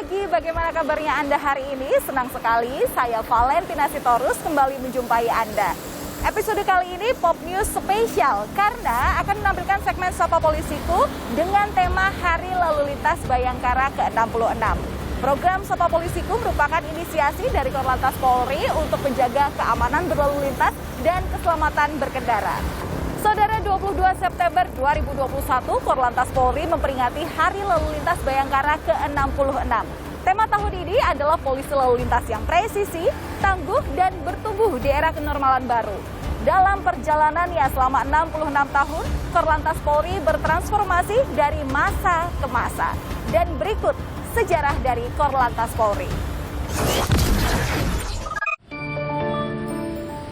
pagi, bagaimana kabarnya Anda hari ini? Senang sekali, saya Valentina Sitorus kembali menjumpai Anda. Episode kali ini Pop News spesial karena akan menampilkan segmen Sapa Polisiku dengan tema Hari Lalu Lintas Bayangkara ke-66. Program Sapa Polisiku merupakan inisiasi dari Korlantas Polri untuk menjaga keamanan berlalu lintas dan keselamatan berkendara. Saudara, 22 September 2021, Korlantas Polri memperingati Hari Lalu Lintas Bayangkara ke-66. Tema tahun ini adalah polisi lalu lintas yang presisi, tangguh, dan bertumbuh di era kenormalan baru. Dalam perjalanannya selama 66 tahun, Korlantas Polri bertransformasi dari masa ke masa. Dan berikut sejarah dari Korlantas Polri.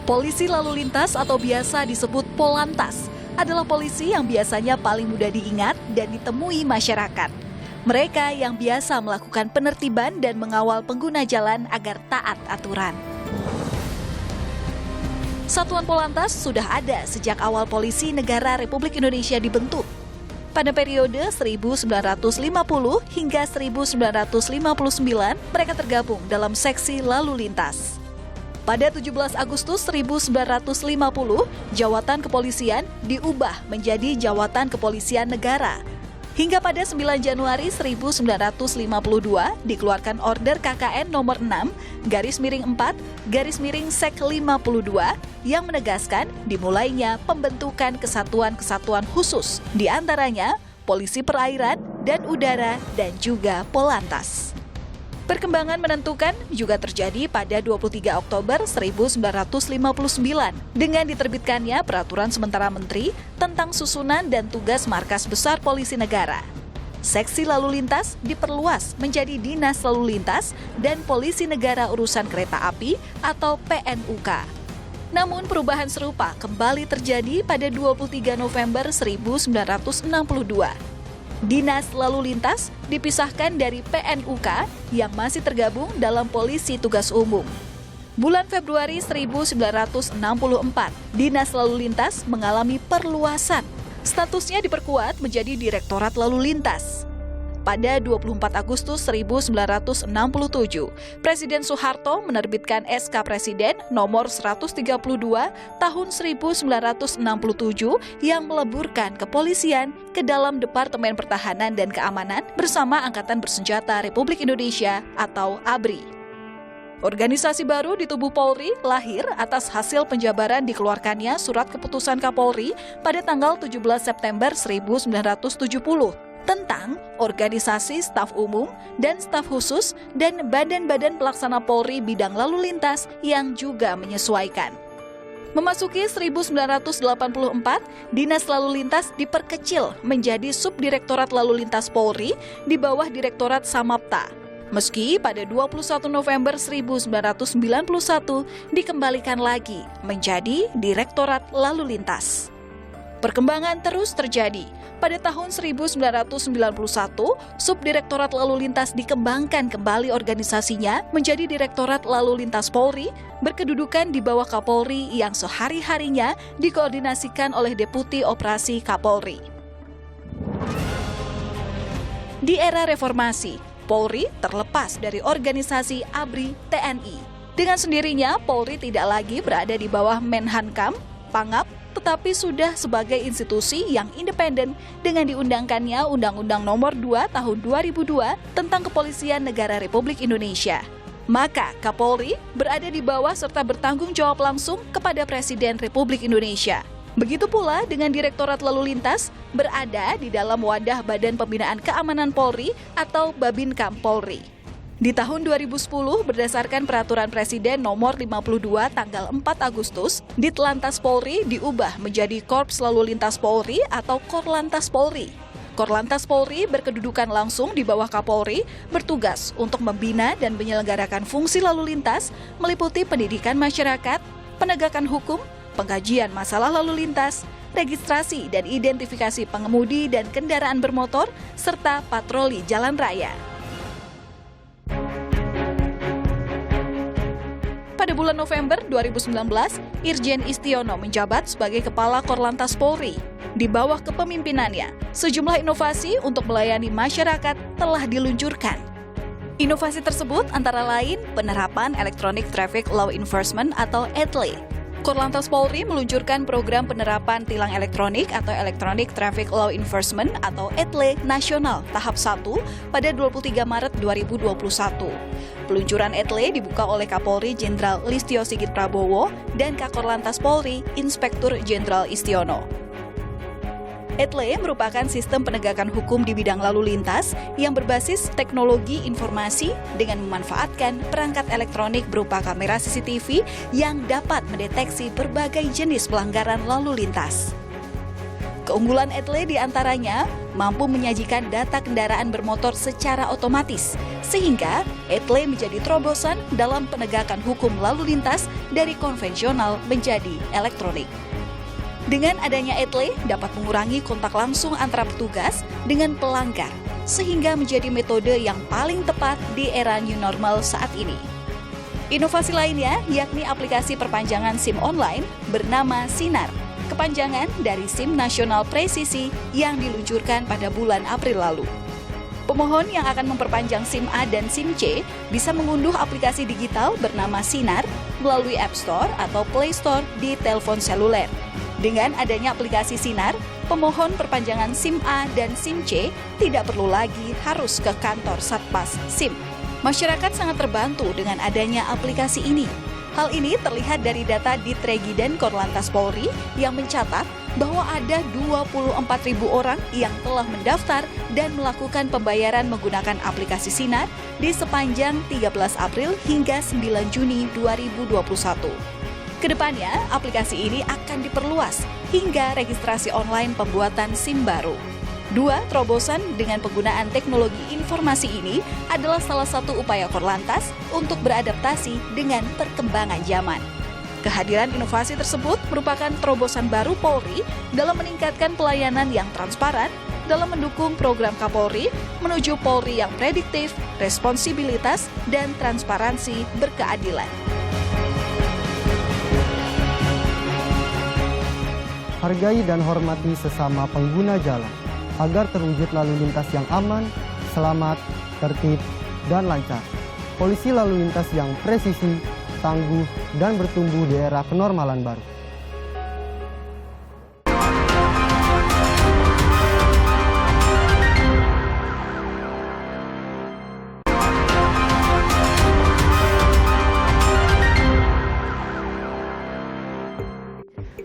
Polisi lalu lintas atau biasa disebut Polantas adalah polisi yang biasanya paling mudah diingat dan ditemui masyarakat. Mereka yang biasa melakukan penertiban dan mengawal pengguna jalan agar taat aturan. Satuan Polantas sudah ada sejak awal Polisi Negara Republik Indonesia dibentuk. Pada periode 1950 hingga 1959, mereka tergabung dalam seksi lalu lintas. Pada 17 Agustus 1950, Jawatan Kepolisian diubah menjadi Jawatan Kepolisian Negara. Hingga pada 9 Januari 1952 dikeluarkan Order KKN nomor 6/4/Sek 52 yang menegaskan dimulainya pembentukan kesatuan-kesatuan khusus, di antaranya Polisi Perairan dan Udara dan juga Polantas. Perkembangan menentukan juga terjadi pada 23 Oktober 1959 dengan diterbitkannya Peraturan Sementara Menteri tentang susunan dan tugas Markas Besar Polisi Negara. Seksi Lalu Lintas diperluas menjadi Dinas Lalu Lintas dan Polisi Negara Urusan Kereta Api atau PNUK. Namun perubahan serupa kembali terjadi pada 23 November 1962. Dinas Lalu Lintas dipisahkan dari PNUK yang masih tergabung dalam Polisi Tugas Umum. Bulan Februari 1964, Dinas Lalu Lintas mengalami perluasan. Statusnya diperkuat menjadi Direktorat Lalu Lintas. Pada 24 Agustus 1967, Presiden Soeharto menerbitkan SK Presiden nomor 132 tahun 1967 yang meleburkan kepolisian ke dalam Departemen Pertahanan dan Keamanan bersama Angkatan Bersenjata Republik Indonesia atau ABRI. Organisasi baru di tubuh Polri lahir atas hasil penjabaran dikeluarkannya Surat Keputusan Kapolri pada tanggal 17 September 1970. Tentang organisasi staf umum dan staf khusus dan badan-badan pelaksana Polri bidang lalu lintas yang juga menyesuaikan. Memasuki 1984, Dinas Lalu Lintas diperkecil menjadi Subdirektorat Lalu Lintas Polri di bawah Direktorat Samapta. Meski pada 21 November 1991 dikembalikan lagi menjadi Direktorat Lalu Lintas. Perkembangan terus terjadi. Pada tahun 1991, Subdirektorat Lalu Lintas dikembangkan kembali organisasinya menjadi Direktorat Lalu Lintas Polri, berkedudukan di bawah Kapolri yang sehari-harinya dikoordinasikan oleh Deputi Operasi Kapolri. Di era reformasi, Polri terlepas dari organisasi ABRI TNI. Dengan sendirinya, Polri tidak lagi berada di bawah Menhankam, Pangap, tetapi sudah sebagai institusi yang independen dengan diundangkannya Undang-Undang Nomor 2 Tahun 2002 tentang Kepolisian Negara Republik Indonesia. Maka Kapolri berada di bawah serta bertanggung jawab langsung kepada Presiden Republik Indonesia. Begitu pula dengan Direktorat Lalu Lintas berada di dalam wadah Badan Pembinaan Keamanan Polri atau Babinkam Polri. Di tahun 2010, berdasarkan Peraturan Presiden Nomor 52 tanggal 4 Agustus, Ditlantas Polri diubah menjadi Korps Lalu Lintas Polri atau Korlantas Polri. Korlantas Polri berkedudukan langsung di bawah Kapolri, bertugas untuk membina dan menyelenggarakan fungsi lalu lintas, meliputi pendidikan masyarakat, penegakan hukum, pengkajian masalah lalu lintas, registrasi dan identifikasi pengemudi dan kendaraan bermotor, serta patroli jalan raya. Pada bulan November 2019, Irjen Istiono menjabat sebagai Kepala Korlantas Polri. Di bawah kepemimpinannya, sejumlah inovasi untuk melayani masyarakat telah diluncurkan. Inovasi tersebut antara lain penerapan Electronic Traffic Law Enforcement atau ETLE. Korlantas Polri meluncurkan program penerapan tilang elektronik atau Electronic Traffic Law Enforcement atau ETLE nasional tahap 1 pada 23 Maret 2021. Peluncuran ETLE dibuka oleh Kapolri Jenderal Listio Sigit Prabowo dan Kakor Polri Inspektur Jenderal Istiono. ETLE merupakan sistem penegakan hukum di bidang lalu lintas yang berbasis teknologi informasi dengan memanfaatkan perangkat elektronik berupa kamera CCTV yang dapat mendeteksi berbagai jenis pelanggaran lalu lintas. Keunggulan ETLE diantaranya mampu menyajikan data kendaraan bermotor secara otomatis, sehingga ETLE menjadi terobosan dalam penegakan hukum lalu lintas dari konvensional menjadi elektronik. Dengan adanya ETLE dapat mengurangi kontak langsung antara petugas dengan pelanggar, sehingga menjadi metode yang paling tepat di era new normal saat ini. Inovasi lainnya yakni aplikasi perpanjangan SIM online bernama Sinar, kepanjangan dari SIM Nasional Presisi yang diluncurkan pada bulan April lalu. Pemohon yang akan memperpanjang SIM A dan SIM C bisa mengunduh aplikasi digital bernama Sinar melalui App Store atau Play Store di telepon seluler. Dengan adanya aplikasi Sinar, pemohon perpanjangan SIM A dan SIM C tidak perlu lagi harus ke kantor Satpas SIM. Masyarakat sangat terbantu dengan adanya aplikasi ini. Hal ini terlihat dari data di Tregiden Korlantas Polri yang mencatat bahwa ada 24.000 orang yang telah mendaftar dan melakukan pembayaran menggunakan aplikasi Sinar di sepanjang 13 April hingga 9 Juni 2021. Kedepannya, aplikasi ini akan diperluas hingga registrasi online pembuatan SIM baru. Dua terobosan dengan penggunaan teknologi informasi ini adalah salah satu upaya Korlantas untuk beradaptasi dengan perkembangan zaman. Kehadiran inovasi tersebut merupakan terobosan baru Polri dalam meningkatkan pelayanan yang transparan dalam mendukung program Kapolri menuju Polri yang prediktif, responsibilitas, dan transparansi berkeadilan. Hargai dan hormati sesama pengguna jalan, agar terwujud lalu lintas yang aman, selamat, tertib, dan lancar. Polisi lalu lintas yang presisi, tangguh, dan bertumbuh di era kenormalan baru.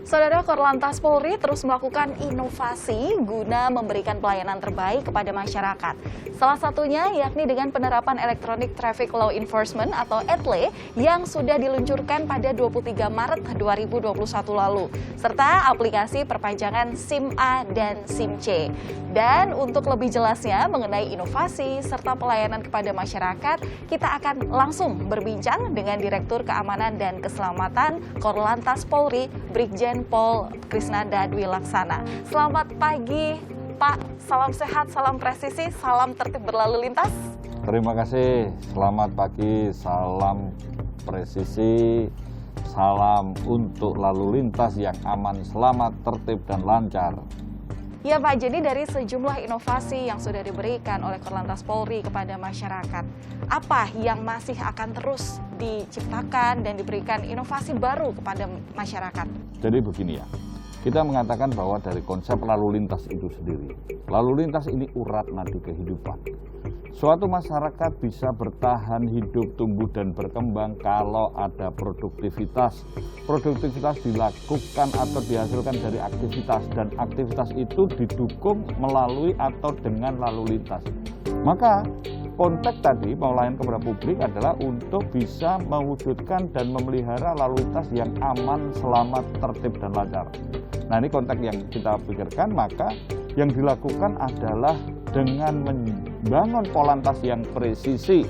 Saudara, Korlantas Polri terus melakukan inovasi guna memberikan pelayanan terbaik kepada masyarakat. Salah satunya yakni dengan penerapan Electronic Traffic Law Enforcement atau ETLE yang sudah diluncurkan pada 23 Maret 2021 lalu, serta aplikasi perpanjangan SIM A dan SIM C. Dan untuk lebih jelasnya mengenai inovasi serta pelayanan kepada masyarakat, kita akan langsung berbincang dengan Direktur Keamanan dan Keselamatan Korlantas Polri, Brigjen Pol Krisnanda Dwi Laksana. Selamat pagi, Pak. Salam sehat, salam presisi, salam tertib berlalu lintas. Terima kasih. Selamat pagi, salam presisi, salam untuk lalu lintas yang aman, selamat, tertib, dan lancar. Ya Pak, jadi dari sejumlah inovasi yang sudah diberikan oleh Korlantas Polri kepada masyarakat, apa yang masih akan terus diciptakan dan diberikan inovasi baru kepada masyarakat? Jadi begini ya, kita mengatakan bahwa dari konsep lalu lintas itu sendiri, lalu lintas ini urat nadi kehidupan. Suatu masyarakat bisa bertahan hidup, tumbuh, dan berkembang kalau ada produktivitas. Produktivitas dilakukan atau dihasilkan dari aktivitas, dan aktivitas itu didukung melalui atau dengan lalu lintas. Maka konteks tadi pelayanan kepada publik adalah untuk bisa mewujudkan dan memelihara lalu lintas yang aman, selamat, tertib, dan lancar. Nah, ini konteks yang kita pikirkan, maka yang dilakukan adalah dengan membangun polantas yang presisi.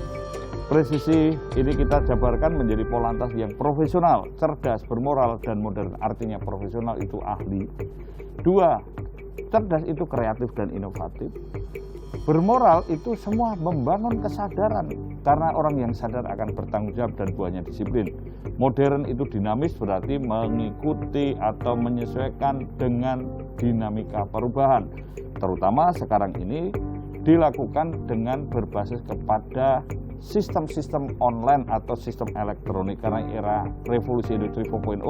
Presisi ini kita jabarkan menjadi polantas yang profesional, cerdas, bermoral, dan modern. Artinya profesional itu ahli. Dua, cerdas itu kreatif dan inovatif. Bermoral itu semua membangun kesadaran, karena orang yang sadar akan bertanggung jawab dan buahnya disiplin. Modern itu dinamis, berarti mengikuti atau menyesuaikan dengan dinamika perubahan. Terutama sekarang ini dilakukan dengan berbasis kepada sistem-sistem online atau sistem elektronik karena era revolusi industri 4.0.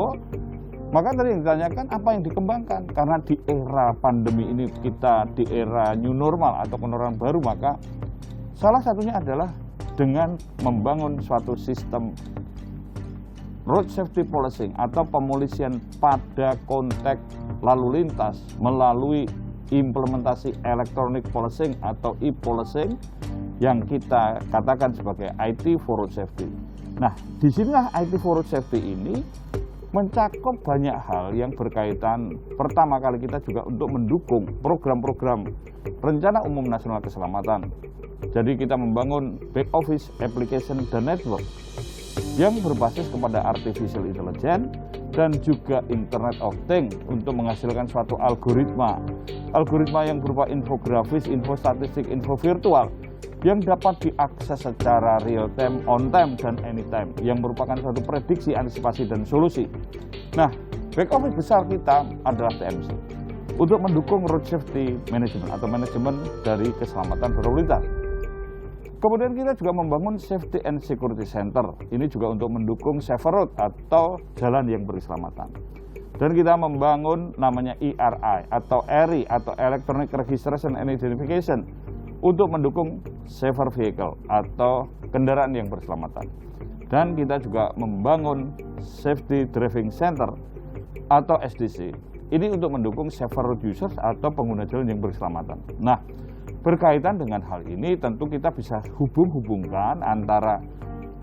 Maka tadi yang ditanyakan apa yang dikembangkan, karena di era pandemi ini kita di era new normal atau kenormalan baru, maka salah satunya adalah dengan membangun suatu sistem road safety policing atau pemolisian pada konteks lalu lintas melalui implementasi electronic policing atau e-policing yang kita katakan sebagai IT for road safety. Nah, disinilah IT for road safety ini mencakup banyak hal yang berkaitan. Pertama kali kita juga untuk mendukung program-program Rencana Umum Nasional Keselamatan. Jadi kita membangun back office, application, dan network yang berbasis kepada artificial intelligence dan juga Internet of Things untuk menghasilkan suatu algoritma yang berupa infografis, info statistik, info virtual yang dapat diakses secara real time, on time, dan anytime, yang merupakan suatu prediksi, antisipasi, dan solusi. Nah, back office besar kita adalah TMC untuk mendukung road safety management atau manajemen dari keselamatan berlalu lintas. Kemudian kita juga membangun Safety and Security Center, ini juga untuk mendukung safer road atau jalan yang berkeselamatan. Dan kita membangun namanya ERI atau ERI atau Electronic Registration and Identification untuk mendukung safer vehicle atau kendaraan yang berkeselamatan. Dan kita juga membangun Safety Driving Center atau SDC. Ini untuk mendukung safer road users atau pengguna jalan yang berkeselamatan. Nah, berkaitan dengan hal ini tentu kita bisa hubungkan antara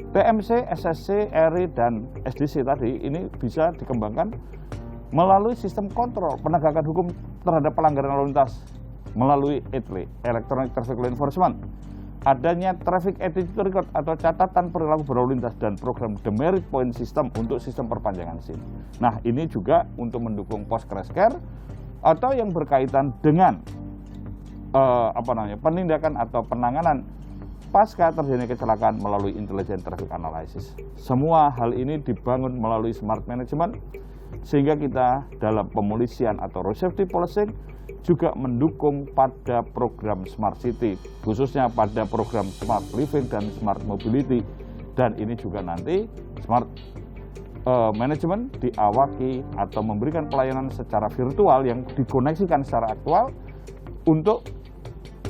TMC, SSC, ERI, dan SDC tadi ini bisa dikembangkan melalui sistem kontrol penegakan hukum terhadap pelanggaran lalu lintas melalui ETLE, Electronic Traffic Law Enforcement, adanya Traffic Attitude Record atau catatan perilaku berlalu lintas, dan program Demerit Point System untuk sistem perpanjangan SIM. Nah, ini juga untuk mendukung post crash care atau yang berkaitan dengan penindakan atau penanganan pasca terjadinya kecelakaan melalui Intelligent Traffic Analysis. Semua hal ini dibangun melalui smart management sehingga kita dalam pemolisian atau road safety policing juga mendukung pada program Smart City, khususnya pada program Smart Living dan Smart Mobility. Dan ini juga nanti Smart Management diawaki atau memberikan pelayanan secara virtual yang dikoneksikan secara aktual untuk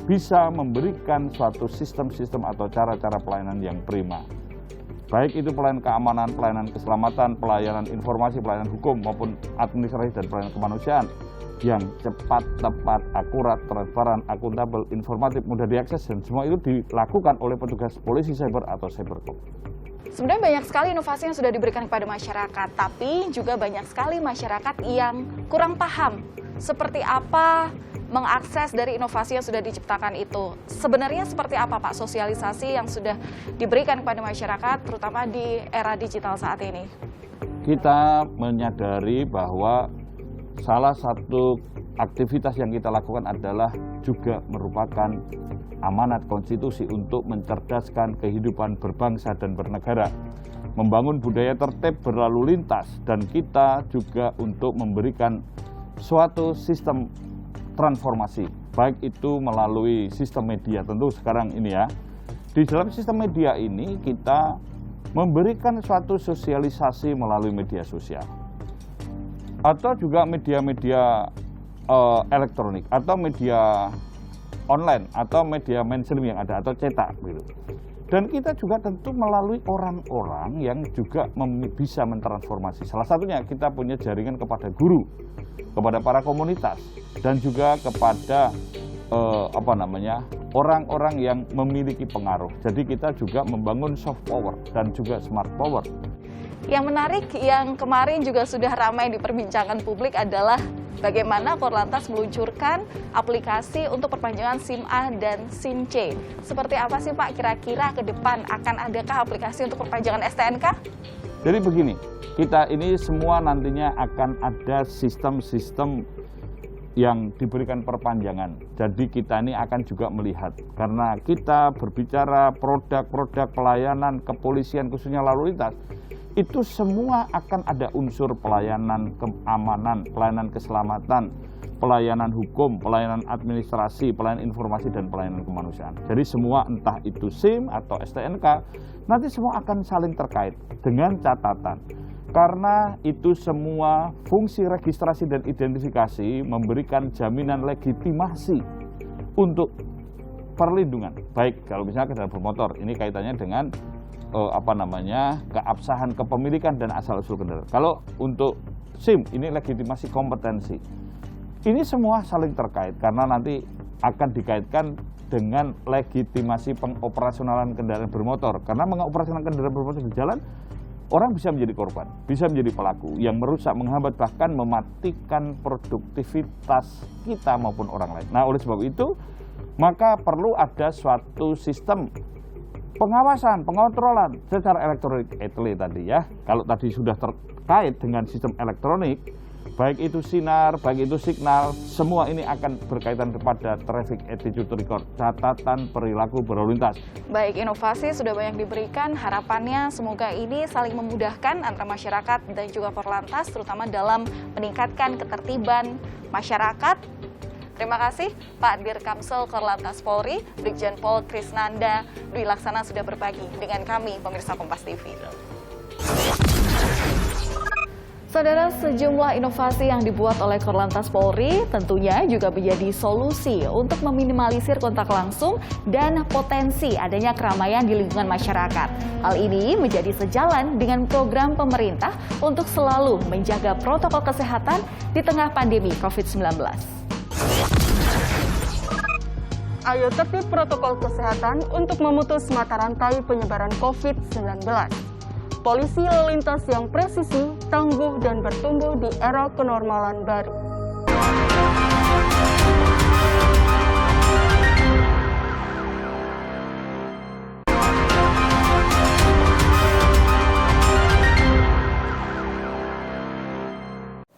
bisa memberikan suatu sistem-sistem atau cara-cara pelayanan yang prima. Baik itu pelayanan keamanan, pelayanan keselamatan, pelayanan informasi, pelayanan hukum, maupun administrasi dan pelayanan kemanusiaan yang cepat, tepat, akurat, transparan, akuntabel, informatif, mudah diakses, dan semua itu dilakukan oleh petugas polisi cyber atau cybercom. Sebenarnya banyak sekali inovasi yang sudah diberikan kepada masyarakat, tapi juga banyak sekali masyarakat yang kurang paham seperti apa mengakses dari inovasi yang sudah diciptakan itu. Sebenarnya seperti apa Pak sosialisasi yang sudah diberikan kepada masyarakat, terutama di era digital saat ini? Kita menyadari bahwa salah satu aktivitas yang kita lakukan adalah juga merupakan amanat konstitusi untuk mencerdaskan kehidupan berbangsa dan bernegara, membangun budaya tertib berlalu lintas, dan kita juga untuk memberikan suatu sistem transformasi, baik itu melalui sistem media. Tentu sekarang ini ya, di dalam sistem media ini kita memberikan suatu sosialisasi melalui media sosial atau juga media-media elektronik atau media online atau media mainstream yang ada atau cetak gitu. Dan kita juga tentu melalui orang-orang yang juga bisa mentransformasi. Salah satunya kita punya jaringan kepada guru, kepada para komunitas, dan juga kepada orang-orang yang memiliki pengaruh. Jadi kita juga membangun soft power dan juga smart power. Yang menarik yang kemarin juga sudah ramai diperbincangkan publik adalah bagaimana Korlantas meluncurkan aplikasi untuk perpanjangan SIM A dan SIM C. Seperti apa sih Pak kira-kira ke depan akan adakah aplikasi untuk perpanjangan STNK? Jadi begini, kita ini semua nantinya akan ada sistem-sistem yang diberikan perpanjangan. Jadi kita ini akan juga melihat, karena kita berbicara produk-produk pelayanan kepolisian khususnya lalu lintas, itu semua akan ada unsur pelayanan keamanan, pelayanan keselamatan, pelayanan hukum, pelayanan administrasi, pelayanan informasi, dan pelayanan kemanusiaan. Jadi semua entah itu SIM atau STNK, nanti semua akan saling terkait dengan catatan. Karena itu semua fungsi registrasi dan identifikasi memberikan jaminan legitimasi untuk perlindungan. Baik kalau misalnya kendaraan bermotor, ini kaitannya dengan keabsahan kepemilikan dan asal-usul kendaraan. Kalau untuk SIM, ini legitimasi kompetensi. Ini semua saling terkait karena nanti akan dikaitkan dengan legitimasi pengoperasionalan kendaraan bermotor. Karena mengoperasionalkan kendaraan bermotor di jalan, orang bisa menjadi korban, bisa menjadi pelaku yang merusak, menghambat, bahkan mematikan produktivitas kita maupun orang lain. Nah, oleh sebab itu, maka perlu ada suatu sistem pengawasan, pengontrolan secara elektronik tadi ya. Kalau tadi sudah terkait dengan sistem elektronik, baik itu sinar, baik itu signal, semua ini akan berkaitan kepada traffic attitude record, catatan perilaku berlalu lintas. Baik, inovasi sudah banyak diberikan, harapannya semoga ini saling memudahkan antara masyarakat dan juga Korlantas, terutama dalam meningkatkan ketertiban masyarakat. Terima kasih Pak Dirkamsel Korlantas Polri, Brigjen Pol Krisnanda Dwi Laksana sudah berbagi dengan kami, pemirsa Kompas TV. Saudara, sejumlah inovasi yang dibuat oleh Korlantas Polri tentunya juga menjadi solusi untuk meminimalisir kontak langsung dan potensi adanya keramaian di lingkungan masyarakat. Hal ini menjadi sejalan dengan program pemerintah untuk selalu menjaga protokol kesehatan di tengah pandemi COVID-19. Ayo tertib protokol kesehatan untuk memutus mata rantai penyebaran COVID-19. Polisi lalu lintas yang presisi, tangguh, dan bertumbuh di era kenormalan baru.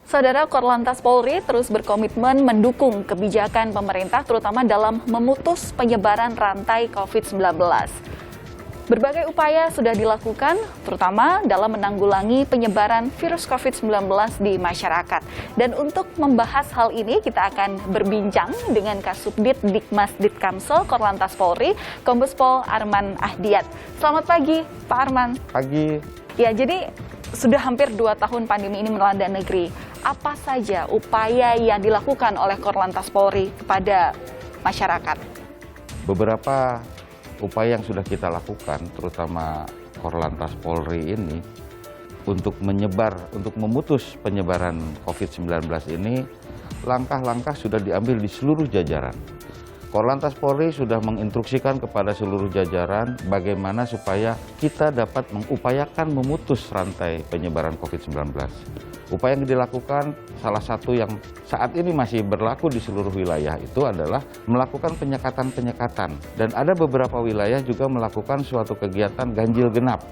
Saudara, Korlantas Polri terus berkomitmen mendukung kebijakan pemerintah terutama dalam memutus penyebaran rantai COVID-19. Berbagai upaya sudah dilakukan, terutama dalam menanggulangi penyebaran virus COVID-19 di masyarakat. Dan untuk membahas hal ini, kita akan berbincang dengan Kasubdit Dikmas Ditkamsel Korlantas Polri, Kombes Pol Arman Ahdiat. Selamat pagi, Pak Arman. Pagi. Ya, jadi sudah hampir 2 tahun pandemi ini melanda negeri. Apa saja upaya yang dilakukan oleh Korlantas Polri kepada masyarakat? Beberapa upaya yang sudah kita lakukan, terutama Korlantas Polri ini, untuk memutus penyebaran COVID-19 ini, langkah-langkah sudah diambil di seluruh jajaran. Korlantas Polri sudah menginstruksikan kepada seluruh jajaran bagaimana supaya kita dapat mengupayakan memutus rantai penyebaran COVID-19. Upaya yang dilakukan, salah satu yang saat ini masih berlaku di seluruh wilayah itu adalah melakukan penyekatan-penyekatan. Dan ada beberapa wilayah juga melakukan suatu kegiatan ganjil genap.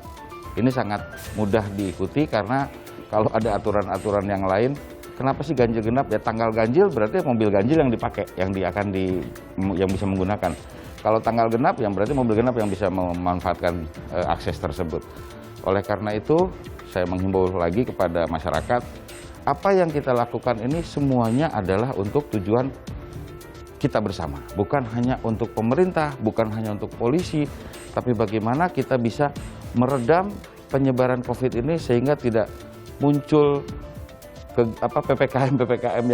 Ini sangat mudah diikuti karena kalau ada aturan-aturan yang lain, kenapa sih ganjil genap? Ya tanggal ganjil berarti mobil ganjil yang dipakai, yang bisa menggunakan. Kalau tanggal genap, yang berarti mobil genap yang bisa memanfaatkan akses tersebut. Oleh karena itu, saya menghimbau lagi kepada masyarakat, apa yang kita lakukan ini semuanya adalah untuk tujuan kita bersama. Bukan hanya untuk pemerintah, bukan hanya untuk polisi, tapi bagaimana kita bisa meredam penyebaran COVID ini sehingga tidak muncul PPKM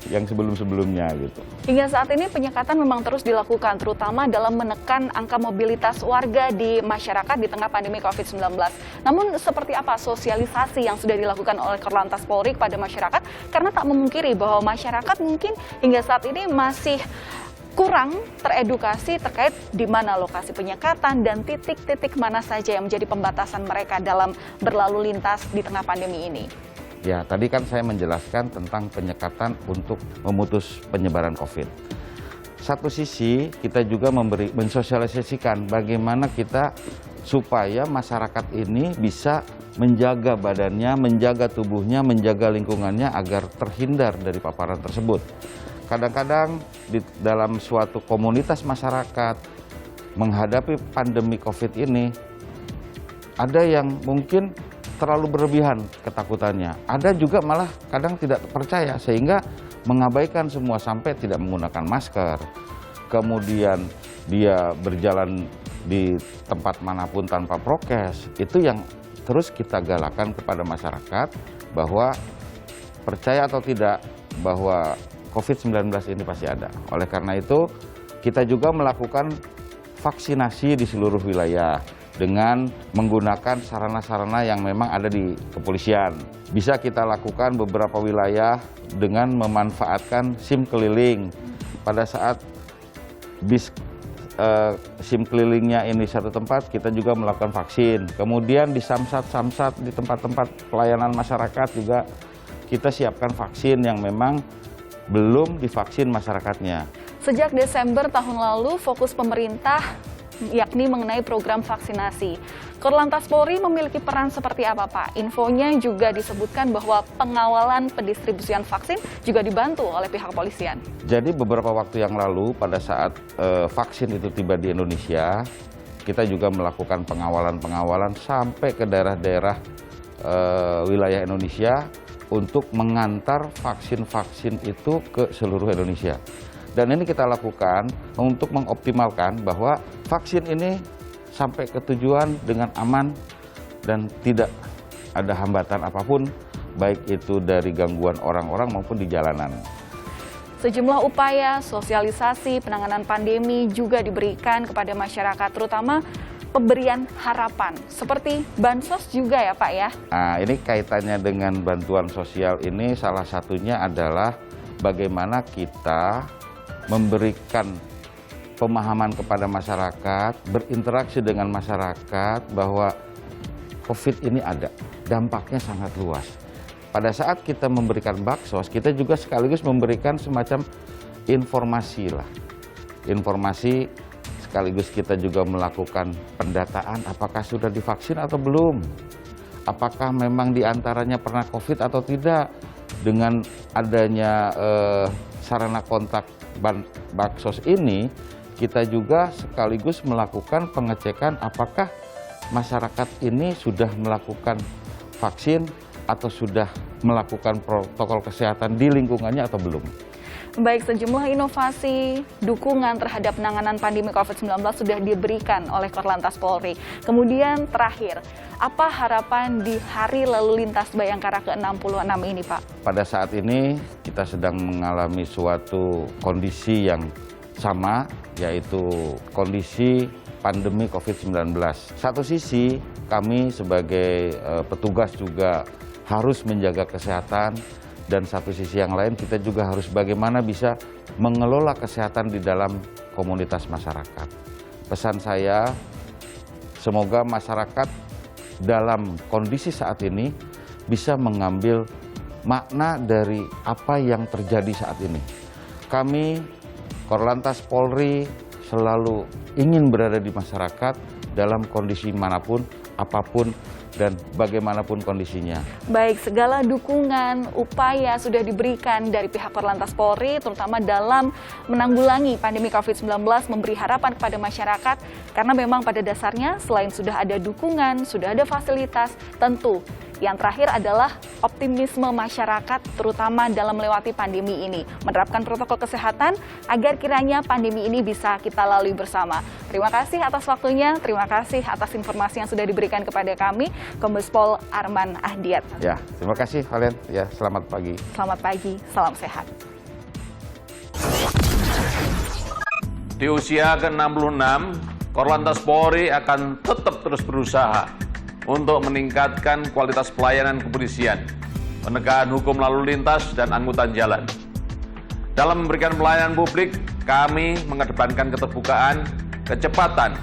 yang sebelum-sebelumnya gitu. Hingga saat ini penyekatan memang terus dilakukan, terutama dalam menekan angka mobilitas warga di masyarakat di tengah pandemi COVID-19. Namun seperti apa sosialisasi yang sudah dilakukan oleh Korlantas Polri kepada masyarakat? Karena tak memungkiri bahwa masyarakat mungkin hingga saat ini masih kurang teredukasi terkait di mana lokasi penyekatan dan titik-titik mana saja yang menjadi pembatasan mereka dalam berlalu lintas di tengah pandemi ini. Ya, tadi kan saya menjelaskan tentang penyekatan untuk memutus penyebaran COVID. Satu sisi kita juga mensosialisasikan bagaimana kita supaya masyarakat ini bisa menjaga badannya, menjaga tubuhnya, menjaga lingkungannya agar terhindar dari paparan tersebut. kadang-kadang di dalam suatu komunitas masyarakat menghadapi pandemi COVID ini, ada yang mungkin terlalu berlebihan ketakutannya. Ada juga malah kadang tidak percaya sehingga mengabaikan semua sampai tidak menggunakan masker. Kemudian dia berjalan di tempat manapun tanpa prokes. Itu yang terus kita galakan kepada masyarakat bahwa percaya atau tidak bahwa COVID-19 ini pasti ada. Oleh karena itu kita juga melakukan vaksinasi di seluruh wilayah dengan menggunakan sarana-sarana yang memang ada di kepolisian. Bisa kita lakukan beberapa wilayah dengan memanfaatkan SIM keliling. Pada saat bis SIM kelilingnya ini satu tempat, kita juga melakukan vaksin. Kemudian di samsat-samsat, di tempat-tempat pelayanan masyarakat juga kita siapkan vaksin yang memang belum divaksin masyarakatnya. Sejak Desember tahun lalu, fokus pemerintah yakni mengenai program vaksinasi. Korlantas Polri memiliki peran seperti apa, Pak? Infonya juga disebutkan bahwa pengawalan pendistribusian vaksin juga dibantu oleh pihak kepolisian. Jadi beberapa waktu yang lalu pada saat vaksin itu tiba di Indonesia, kita juga melakukan pengawalan-pengawalan sampai ke daerah-daerah wilayah Indonesia untuk mengantar vaksin-vaksin itu ke seluruh Indonesia. Dan ini kita lakukan untuk mengoptimalkan bahwa vaksin ini sampai ke tujuan dengan aman dan tidak ada hambatan apapun, baik itu dari gangguan orang-orang maupun di jalanan. Sejumlah upaya sosialisasi penanganan pandemi juga diberikan kepada masyarakat, terutama pemberian harapan, seperti bansos juga ya Pak ya? Nah, ini kaitannya dengan bantuan sosial ini salah satunya adalah bagaimana kita memberikan pemahaman kepada masyarakat, berinteraksi dengan masyarakat bahwa COVID ini ada, dampaknya sangat luas. Pada saat kita memberikan baksos, kita juga sekaligus memberikan semacam informasi lah. Informasi sekaligus kita juga melakukan pendataan apakah sudah divaksin atau belum. Apakah memang diantaranya pernah COVID atau tidak. Dengan adanya sarana kontak baksos ini, kita juga sekaligus melakukan pengecekan apakah masyarakat ini sudah melakukan vaksin atau sudah melakukan protokol kesehatan di lingkungannya atau belum. Baik, sejumlah inovasi dukungan terhadap penanganan pandemi COVID-19 sudah diberikan oleh Korlantas Polri. Kemudian terakhir, apa harapan di Hari Lalu Lintas Bayangkara ke-66 ini, Pak? Pada saat ini kita sedang mengalami suatu kondisi yang sama, yaitu kondisi pandemi COVID-19. Satu sisi kami sebagai petugas juga harus menjaga kesehatan, dan satu sisi yang lain kita juga harus bagaimana bisa mengelola kesehatan di dalam komunitas masyarakat. Pesan saya, semoga masyarakat dalam kondisi saat ini bisa mengambil makna dari apa yang terjadi saat ini. Kami, Korlantas Polri, selalu ingin berada di masyarakat dalam kondisi manapun, apapun, dan bagaimanapun kondisinya. Baik, segala dukungan, upaya sudah diberikan dari pihak Korlantas Polri, terutama dalam menanggulangi pandemi COVID-19, memberi harapan kepada masyarakat, karena memang pada dasarnya selain sudah ada dukungan, sudah ada fasilitas, tentu yang terakhir adalah optimisme masyarakat, terutama dalam melewati pandemi ini. Menerapkan protokol kesehatan agar kiranya pandemi ini bisa kita lalui bersama. Terima kasih atas waktunya, terima kasih atas informasi yang sudah diberikan kepada kami, Kombes Pol Arman Ahdiat. Ya, terima kasih Valen. Ya, selamat pagi. Selamat pagi, salam sehat. Di usia ke-66, Korlantas Polri akan tetap terus berusaha untuk meningkatkan kualitas pelayanan kepolisian, penegakan hukum lalu lintas, dan angkutan jalan. Dalam memberikan pelayanan publik, kami mengedepankan keterbukaan, kecepatan,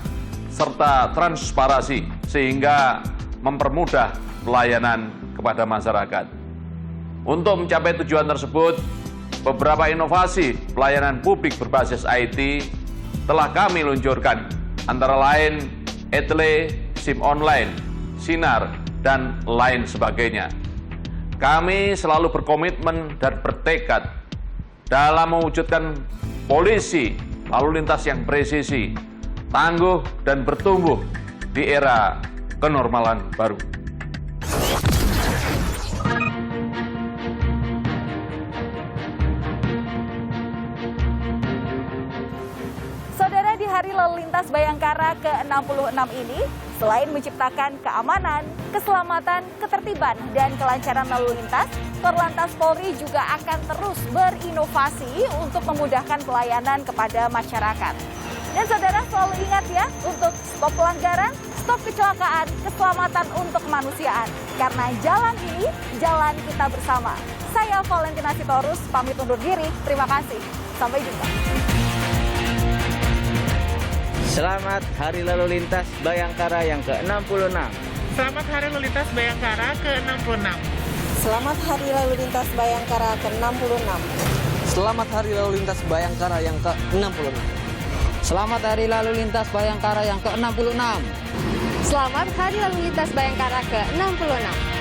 serta transparansi sehingga mempermudah pelayanan kepada masyarakat. Untuk mencapai tujuan tersebut, beberapa inovasi pelayanan publik berbasis IT telah kami luncurkan, antara lain ETLE, SIM online, Sinar, dan lain sebagainya. Kami selalu berkomitmen dan bertekad dalam mewujudkan polisi lalu lintas yang presisi, tangguh, dan bertumbuh di era kenormalan baru. Saudara, di Hari Lalu Lintas Bayangkara ke-66 ini, selain menciptakan keamanan, keselamatan, ketertiban, dan kelancaran lalu lintas, Korlantas Polri juga akan terus berinovasi untuk memudahkan pelayanan kepada masyarakat. Dan saudara selalu ingat ya, untuk stop pelanggaran, stop kecelakaan, keselamatan untuk kemanusiaan. Karena jalan ini, jalan kita bersama. Saya Valentina Sitorus, pamit undur diri. Terima kasih. Sampai jumpa. Selamat Hari Lalu Lintas Bayangkara yang ke-66. Selamat Hari Lalu Lintas Bayangkara ke-66. Selamat Hari Lalu Lintas Bayangkara ke-66. Selamat Hari Lalu Lintas Bayangkara yang ke-66. Selamat Hari Lalu Lintas Bayangkara yang ke-66. Selamat Hari Lalu Lintas Bayangkara ke-66.